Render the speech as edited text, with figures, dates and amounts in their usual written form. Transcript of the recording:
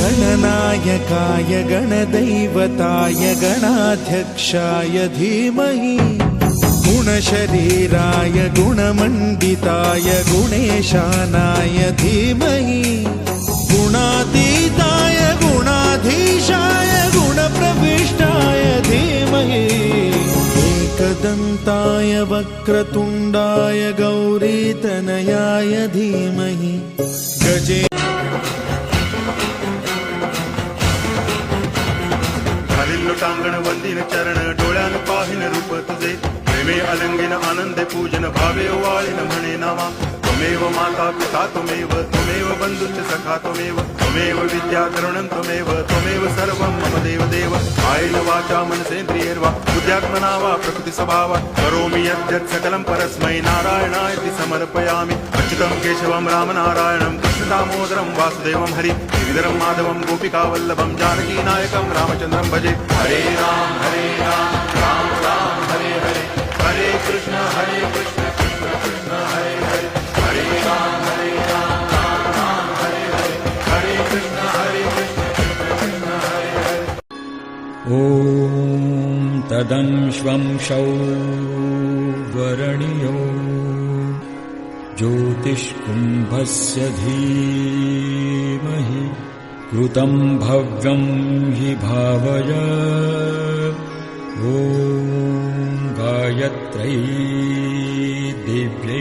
गणनायकाय गणदैवताय गणाध्यक्षाय धीमहि गुणशरीराय गुणमण्डिताय गुणेशानाय धीमहि गुणातीताय गुणाधीशाय गुणप्रविष्टाय धीमहि एकदन्ताय वक्रतुण्डाय गौरीतनयाय धीमहि गजे टांगण वंदिन चरण डोळ्यान पाहिन रूप तुझे प्रेमे अलंगिन आनंदे पूजन भावे वाळीन म्हणे नामा त्वमेव माता पिता त्वमेव बंधुश्च सखा त्वमेव विद्या करुणं त्वमेव सर्वं मम देव देव कायेन वाचा मनसेन्द्रियैर्वा बुद्ध्यात्मना वा प्रकृति स्वभावात् करोमि यद्यत् सकलं परस्मै नारायणायति समर्पयामि अच्युतं केशवं रामनारायणं कृष्णदामोदरं वासुदेवं हरि गिरिधरं माधवं गोपिकावल्लभं जानकीनायकं रामचन्द्रं भजे हरे राम राम राम हरे हरे हरे कृष्ण कृष्ण कृष्ण हरे हरे हरे राम राम राम हरे हरे हरे कृष्ण कृष्ण कृष्ण हरे हरे ॐ तदंश्वं शौवर्णियो ज्योतिष्कुम्भस्य धीमहि कृतं भव्यं हि भावय ॐ गायत्र्यै दिव्यै